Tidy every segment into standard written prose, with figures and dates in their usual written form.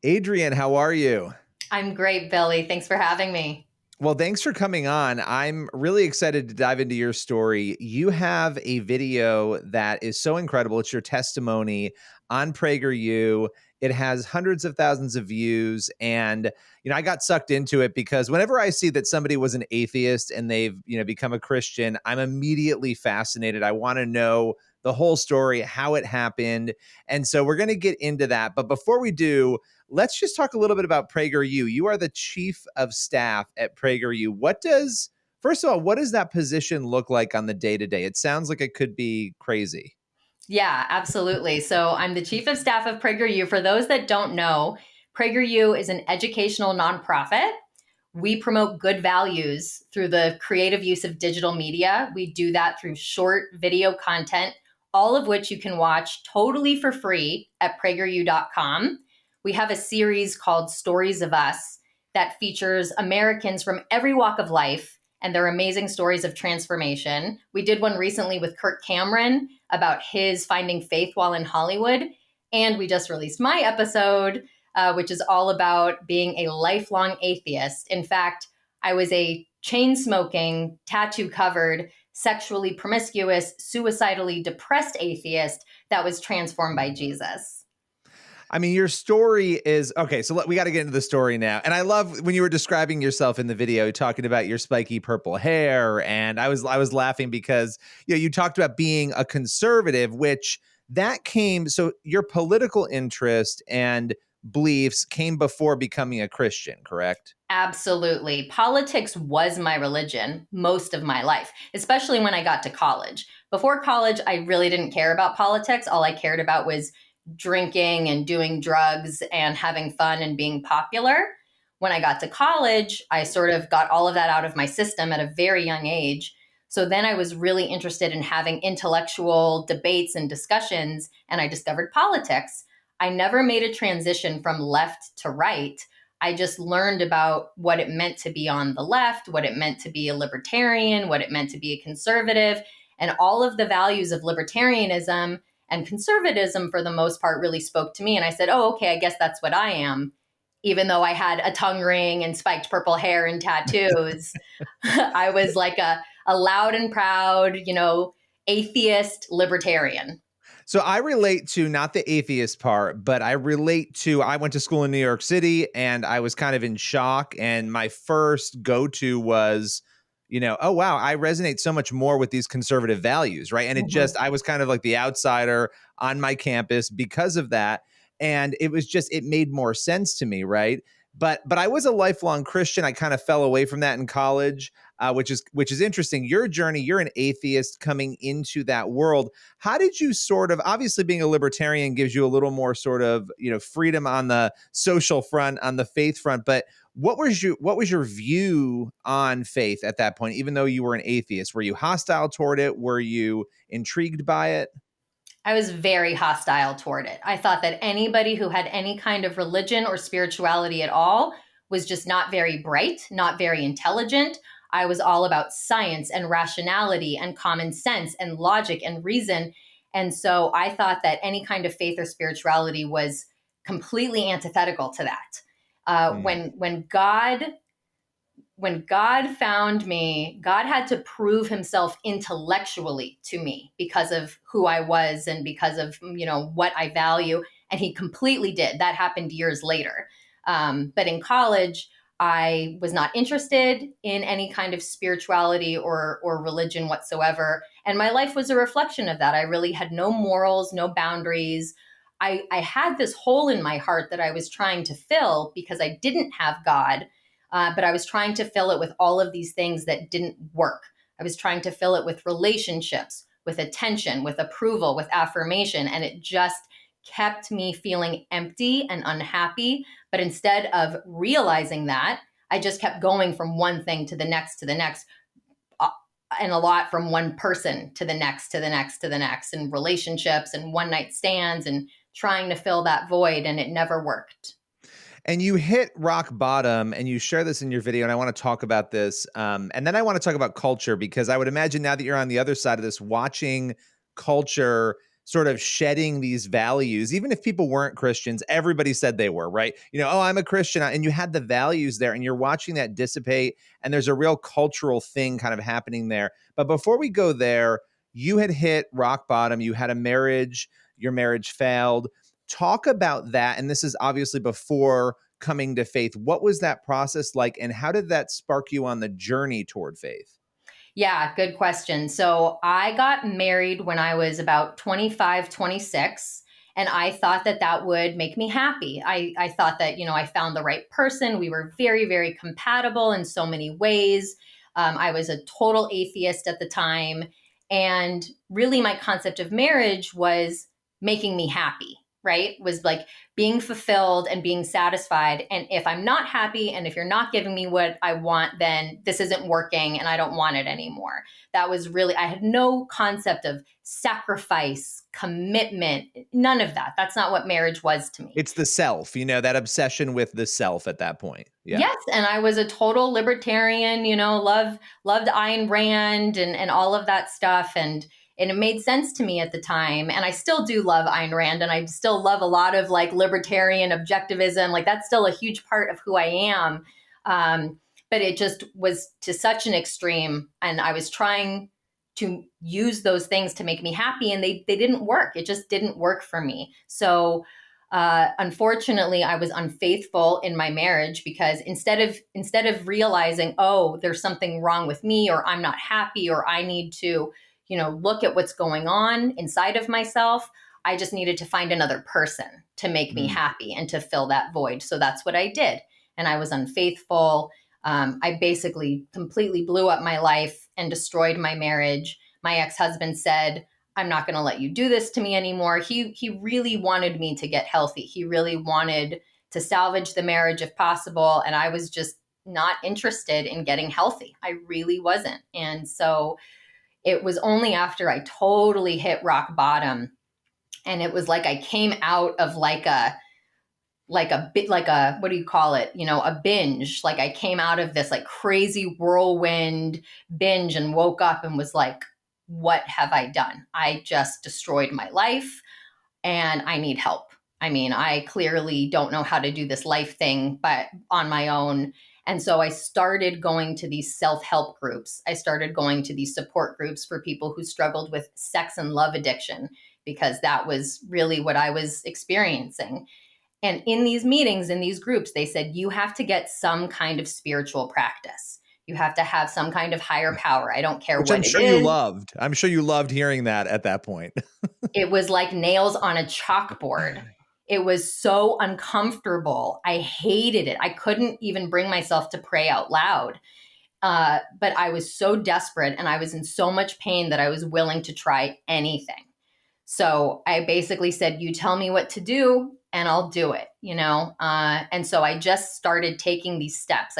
Adrienne, how are you? I'm great, Billy. Thanks for having me. Well, thanks for coming on. I'm really excited to dive into your story. You have a video that is so incredible. It's your testimony on PragerU. It has hundreds of thousands of views. And, I got sucked into it because whenever I see that somebody was an atheist and they've, become a Christian, I'm immediately fascinated. I want to know the whole story, how it happened. And so we're going to get into that. But before we do, let's just talk a little bit about PragerU. You are the chief of staff at PragerU. First of all, what does that position look like on the day-to-day? It sounds like it could be crazy. Yeah, absolutely. So I'm the chief of staff of PragerU. For those that don't know, PragerU is an educational nonprofit. We promote good values through the creative use of digital media. We do that through short video content, all of which you can watch totally for free at PragerU.com. We have a series called Stories of Us that features Americans from every walk of life and their amazing stories of transformation. We did one recently with Kirk Cameron about his finding faith while in Hollywood. And we just released my episode, which is all about being a lifelong atheist. In fact, I was a chain-smoking, tattoo-covered, sexually promiscuous, suicidally depressed atheist that was transformed by Jesus. I mean, your story is okay. So we got to get into the story now. And I love when you were describing yourself in the video, talking about your spiky purple hair. And I was laughing because you talked about being a conservative, which that came. So your political interest and beliefs came before becoming a Christian, correct? Absolutely. Politics was my religion most of my life, especially when I got to college. Before college, I really didn't care about politics. All I cared about was drinking and doing drugs and having fun and being popular. When I got to college, I sort of got all of that out of my system at a very young age. So then I was really interested in having intellectual debates and discussions, and I discovered politics. I never made a transition from left to right. I just learned about what it meant to be on the left, what it meant to be a libertarian, what it meant to be a conservative, and all of the values of libertarianism and conservatism, for the most part, really spoke to me. And I said, oh, okay, I guess that's what I am. Even though I had a tongue ring and spiked purple hair and tattoos, I was like a loud and proud, atheist libertarian. So I relate to not the atheist part, but I went to school in New York City and I was kind of in shock. And my first go-to was, oh, wow, I resonate so much more with these conservative values, right? And I was kind of like the outsider on my campus because of that. And it made more sense to me, right? But I was a lifelong Christian. I kind of fell away from that in college, which is interesting. Your journey, you're an atheist coming into that world. How did you obviously being a libertarian gives you a little more sort of, freedom on the social front, on the faith front, but what was your view on faith at that point, even though you were an atheist? Were you hostile toward it? Were you intrigued by it? I was very hostile toward it. I thought that anybody who had any kind of religion or spirituality at all was just not very bright, not very intelligent. I was all about science and rationality and common sense and logic and reason. And so I thought that any kind of faith or spirituality was completely antithetical to that. When God found me, God had to prove himself intellectually to me because of who I was and because of, what I value. And he completely did. That happened years later. But in college, I was not interested in any kind of spirituality or religion whatsoever. And my life was a reflection of that. I really had no morals, no boundaries. I had this hole in my heart that I was trying to fill because I didn't have God. But I was trying to fill it with all of these things that didn't work. I was trying to fill it with relationships, with attention, with approval, with affirmation. And it just kept me feeling empty and unhappy. But instead of realizing that, I just kept going from one thing to the next, and a lot from one person to the next, and relationships and one night stands and trying to fill that void. And it never worked. And you hit rock bottom, and you share this in your video, and I want to talk about this. And then I want to talk about culture, because I would imagine now that you're on the other side of this, watching culture sort of shedding these values, even if people weren't Christians, everybody said they were, right? Oh, I'm a Christian. And you had the values there and you're watching that dissipate. And there's a real cultural thing kind of happening there. But before we go there, you had hit rock bottom. You had a marriage, your marriage failed. Talk about that. And this is obviously before coming to faith. What was that process like? And how did that spark you on the journey toward faith? Yeah, good question. So I got married when I was about 25, 26, and I thought that that would make me happy. I thought that, I found the right person. We were very, very compatible in so many ways. I was a total atheist at the time. And really, my concept of marriage was making me happy, right? Was like being fulfilled and being satisfied. And if I'm not happy and if you're not giving me what I want, then this isn't working and I don't want it anymore. That was really, I had no concept of sacrifice, commitment, none of that. That's not what marriage was to me. It's the self, that obsession with the self at that point. Yeah. Yes. And I was a total libertarian, loved Ayn Rand and all of that stuff. And it made sense to me at the time. And I still do love Ayn Rand, and I still love a lot of like libertarian objectivism. Like that's still a huge part of who I am. But it just was to such an extreme. And I was trying to use those things to make me happy, and they didn't work. It just didn't work for me. So unfortunately, I was unfaithful in my marriage because instead of realizing, oh, there's something wrong with me, or I'm not happy, or I need to, look at what's going on inside of myself, I just needed to find another person to make me happy and to fill that void. So that's what I did. And I was unfaithful. I basically completely blew up my life and destroyed my marriage. My ex-husband said, I'm not going to let you do this to me anymore. He really wanted me to get healthy. He really wanted to salvage the marriage if possible. And I was just not interested in getting healthy. I really wasn't. And so it was only after I totally hit rock bottom, and it was like I came out of like a bit like a, what do you call it? A binge. Like I came out of this like crazy whirlwind binge and woke up and was like, what have I done? I just destroyed my life and I need help. I mean, I clearly don't know how to do this life thing, but on my own. And so I started going to these self-help groups. I started going to these support groups for people who struggled with sex and love addiction, because that was really what I was experiencing. And in these meetings, in these groups, they said, you have to get some kind of spiritual practice. You have to have some kind of higher power. I don't care Which what I'm sure you loved. I'm sure you loved hearing that at that point. It was like nails on a chalkboard. It was so uncomfortable. I hated it. I couldn't even bring myself to pray out loud. But I was so desperate and I was in so much pain that I was willing to try anything. So I basically said, you tell me what to do and I'll do it, And so I just started taking these steps.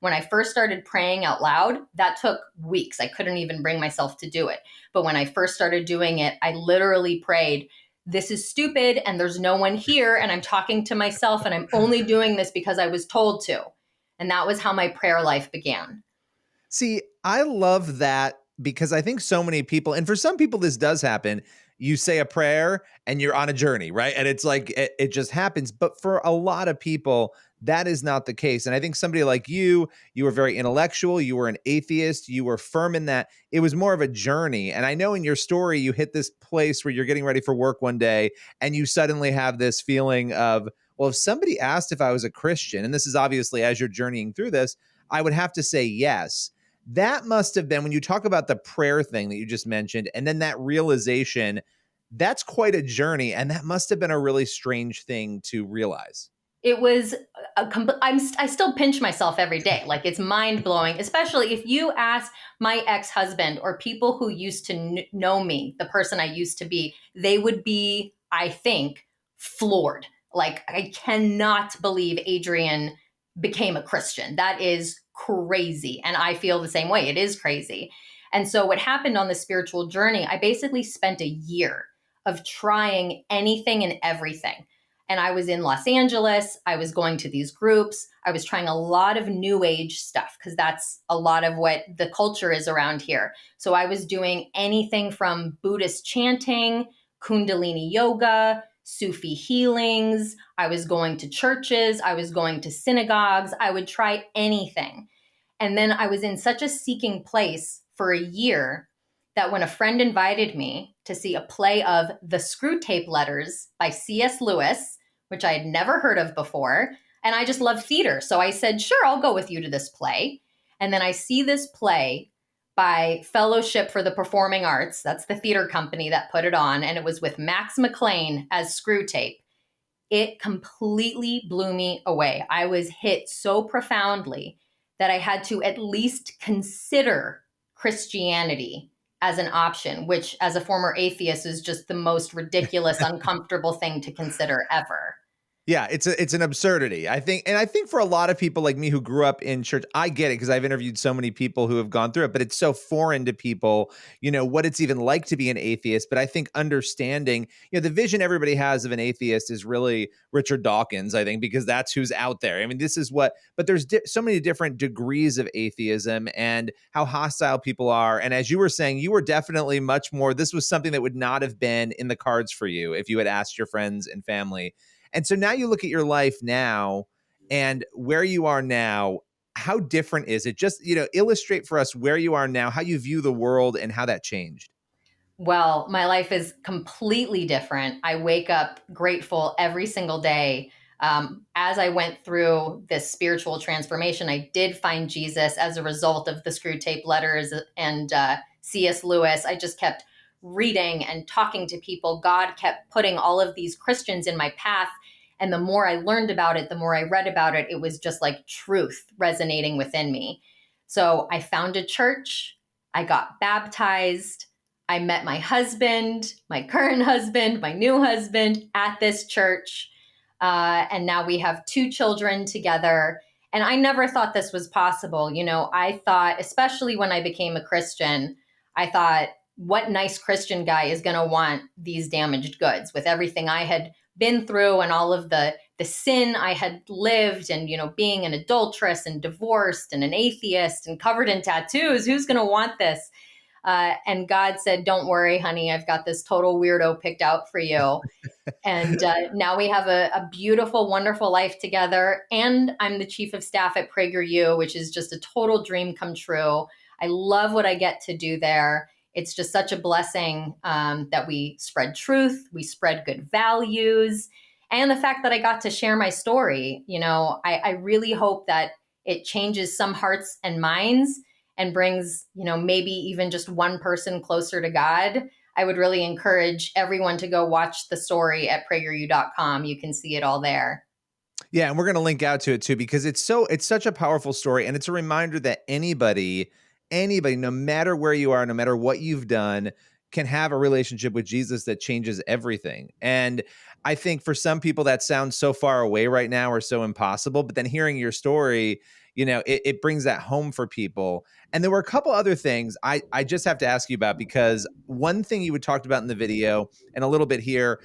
When I first started praying out loud, that took weeks. I couldn't even bring myself to do it. But when I first started doing it, I literally prayed, this is stupid and there's no one here and I'm talking to myself and I'm only doing this because I was told to. And that was how my prayer life began. See, I love that because I think so many people, and for some people this does happen, you say a prayer and you're on a journey, right? And it's like, it just happens. But for a lot of people, that is not the case. And I think somebody like you were very intellectual, you were an atheist, you were firm in that. It was more of a journey. And I know in your story, you hit this place where you're getting ready for work one day and you suddenly have this feeling of, well, if somebody asked if I was a Christian, and this is obviously as you're journeying through this, I would have to say yes. That must have been, when you talk about the prayer thing that you just mentioned, and then that realization, that's quite a journey. And that must have been a really strange thing to realize. It was, I still pinch myself every day. Like it's mind blowing, especially if you ask my ex-husband or people who used to know me, the person I used to be, they would be, I think, floored. Like, I cannot believe Adrienne became a Christian. That is crazy. And I feel the same way. It is crazy. And so what happened on the spiritual journey, I basically spent a year of trying anything and everything. And I was in Los Angeles. I was going to these groups. I was trying a lot of new age stuff because that's a lot of what the culture is around here. So I was doing anything from Buddhist chanting, Kundalini yoga, Sufi healings. I was going to churches. I was going to synagogues. I would try anything. And then I was in such a seeking place for a year that when a friend invited me to see a play of The Screw Tape Letters by C.S. Lewis, which I had never heard of before, and I just love theater. So I said, sure, I'll go with you to this play. And then I see this play by Fellowship for the Performing Arts. That's the theater company that put it on. And it was with Max McLean as Screw Tape. It completely blew me away. I was hit so profoundly that I had to at least consider Christianity as an option, which as a former atheist is just the most ridiculous, uncomfortable thing to consider ever. Yeah, it's an absurdity. I think for a lot of people like me who grew up in church, I get it because I've interviewed so many people who have gone through it, but it's so foreign to people, what it's even like to be an atheist. But I think understanding, the vision everybody has of an atheist is really Richard Dawkins, I think, because that's who's out there. I mean, this is but there's so many different degrees of atheism and how hostile people are. And as you were saying, you were definitely much more, this was something that would not have been in the cards for you if you had asked your friends and family. And so now you look at your life now and where you are now, how different is it? Just, illustrate for us where you are now, how you view the world and how that changed. Well, my life is completely different. I wake up grateful every single day. As I went through this spiritual transformation, I did find Jesus as a result of the Screw Tape Letters and C.S. Lewis. I just kept reading and talking to people. God kept putting all of these Christians in my path. And the more I learned about it, the more I read about it, it was just like truth resonating within me. So I found a church. I got baptized. I met my husband, my current husband, my new husband at this church. And now we have 2 children together. And I never thought this was possible. I thought, especially when I became a Christian, I thought, what nice Christian guy is going to want these damaged goods with everything I had been through and all of the sin I had lived and, being an adulteress and divorced and an atheist and covered in tattoos. Who's going to want this? And God said, don't worry, honey, I've got this total weirdo picked out for you. And now we have a beautiful, wonderful life together. And I'm the chief of staff at PragerU, which is just a total dream come true. I love what I get to do there. It's just such a blessing that we spread truth, we spread good values, and the fact that I got to share my story. I really hope that it changes some hearts and minds and brings, maybe even just one person closer to God. I would really encourage everyone to go watch the story at PragerU.com. You can see it all there. Yeah, and we're going to link out to it too, because it's such a powerful story. And it's a reminder that anybody, no matter where you are, no matter what you've done, can have a relationship with Jesus that changes everything. And I think for some people that sounds so far away right now or so impossible, but then hearing your story, it brings that home for people. And there were a couple other things I just have to ask you about, because one thing you had talked about in the video and a little bit here,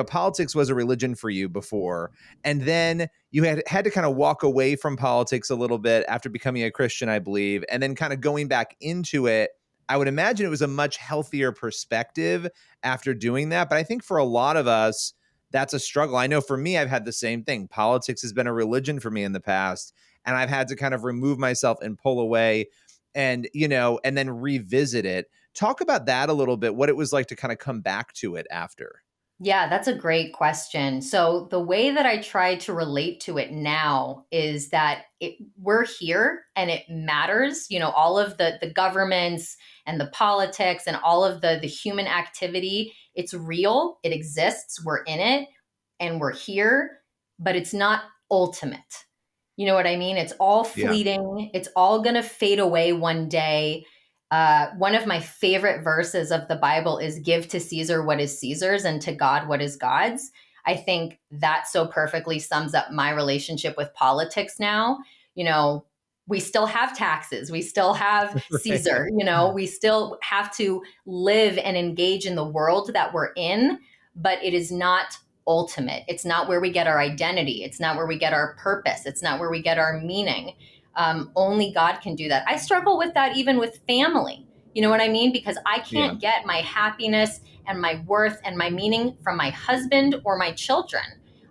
politics was a religion for you before. And then you had to kind of walk away from politics a little bit after becoming a Christian, I believe. And then kind of going back into it, I would imagine it was a much healthier perspective after doing that. But I think for a lot of us, that's a struggle. I know for me, I've had the same thing. Politics has been a religion for me in the past, and I've had to kind of remove myself and pull away and, and then revisit it. Talk about that a little bit, what it was like to kind of come back to it after. Yeah, that's a great question. So the way that I try to relate to it now is that we're here and it matters. All of the governments and the politics and all of the human activity, it's real, it exists, we're in it, and we're here, but it's not ultimate. You know what I mean? It's all fleeting. Yeah. It's all going to fade away one day. One of my favorite verses of the Bible is give to Caesar what is Caesar's and to God what is God's. I think that so perfectly sums up my relationship with politics now. We still have taxes. We still have Caesar, we still have to live and engage in the world that we're in, but it is not ultimate. It's not where we get our identity. It's not where we get our purpose. It's not where we get our meaning. Only God can do that. I struggle with that even with family. You know what I mean? Because I Yeah. can't get my happiness and my worth and my meaning from my husband or my children.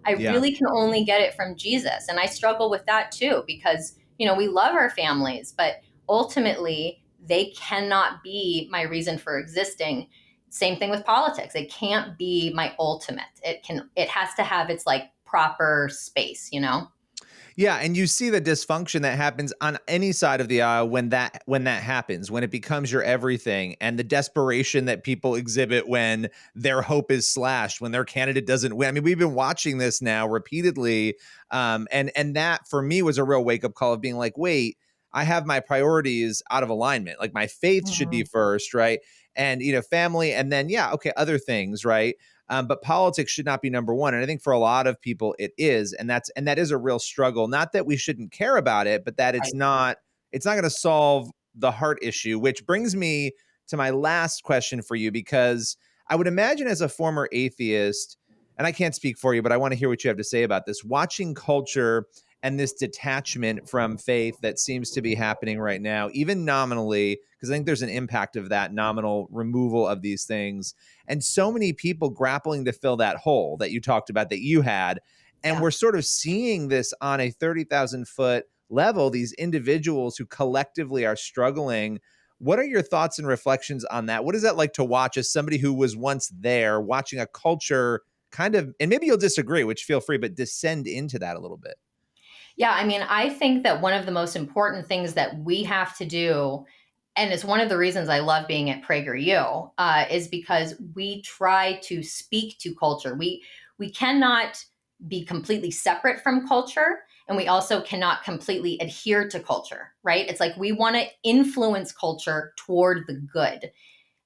I Yeah. really can only get it from Jesus. And I struggle with that too, because, we love our families, but ultimately they cannot be my reason for existing. Same thing with politics. It can't be my ultimate. It has to have its like proper space. Yeah, and you see the dysfunction that happens on any side of the aisle when that happens, when it becomes your everything, and the desperation that people exhibit when their hope is slashed, when their candidate doesn't win. I mean, we've been watching this now repeatedly, and that for me was a real wake up call of being like, wait, I have my priorities out of alignment. Like my faith should be Mhm. first, right? And family, and then yeah, okay, other things, right? But politics should not be number one. And I think for a lot of people it is. And that is a real struggle. Not that we shouldn't care about it, but that Right. it's not going to solve the heart issue, which brings me to my last question for you, because I would imagine as a former atheist, and I can't speak for you, but I want to hear what you have to say about this, watching culture and this detachment from faith that seems to be happening right now, even nominally, because I think there's an impact of that nominal removal of these things, and so many people grappling to fill that hole that you talked about that you had. And Yeah. we're sort of seeing this on a 30,000-foot level, these individuals who collectively are struggling. What are your thoughts and reflections on that? What is that like to watch as somebody who was once there, watching a culture kind of, and maybe you'll disagree, which feel free, but descend into that a little bit? Yeah, I mean, I think that one of the most important things that we have to do, and it's one of the reasons I love being at PragerU, is because we try to speak to culture. We cannot be completely separate from culture, and we also cannot completely adhere to culture, right? It's like we want to influence culture toward the good.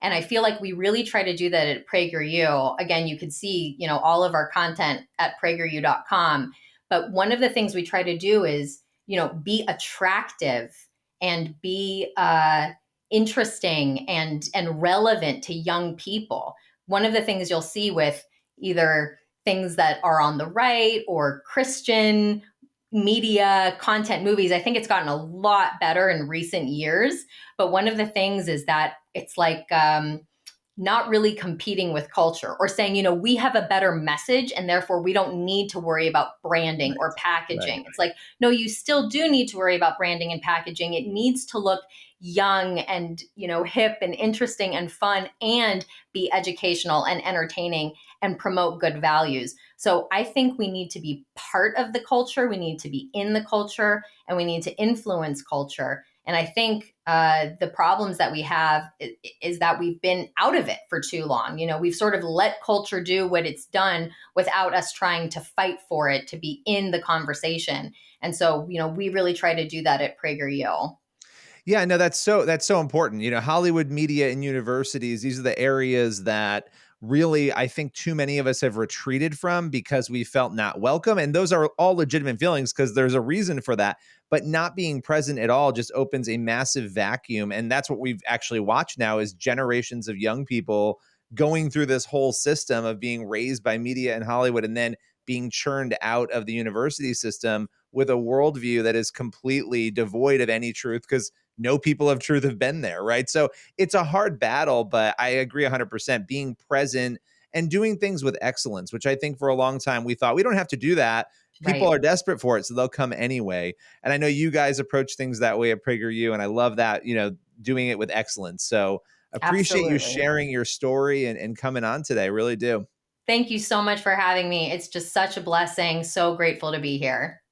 And I feel like we really try to do that at PragerU. Again, you could see, all of our content at PragerU.com. But one of the things we try to do is, be attractive and be interesting and relevant to young people. One of the things you'll see with either things that are on the right or Christian media, content, movies, I think it's gotten a lot better in recent years. But one of the things is that it's like not really competing with culture or saying, we have a better message and therefore we don't need to worry about branding Right. or Right. packaging. It's like, no, you still do need to worry about branding and packaging. It needs to look young and, hip and interesting and fun and be educational and entertaining and promote good values. So I think we need to be part of the culture. We need to be in the culture and we need to influence culture. And I think the problems that we have is that we've been out of it for too long. We've sort of let culture do what it's done without us trying to fight for it to be in the conversation. And so, we really try to do that at PragerU. Yeah, no, that's so important. Hollywood media and universities, these are the areas that really I think too many of us have retreated from because we felt not welcome. And those are all legitimate feelings because there's a reason for that. But not being present at all just opens a massive vacuum. And that's what we've actually watched now is generations of young people going through this whole system of being raised by media and Hollywood and then being churned out of the university system with a worldview that is completely devoid of any truth because no people of truth have been there, right? So it's a hard battle, but I agree 100%. Being present and doing things with excellence, which I think for a long time we thought we don't have to do that. People Right. are desperate for it, so they'll come anyway. And I know you guys approach things that way at PragerU, and I love that, doing it with excellence. So appreciate you Absolutely. sharing your story and coming on today. Really do. Thank you so much for having me. It's just such a blessing. So grateful to be here.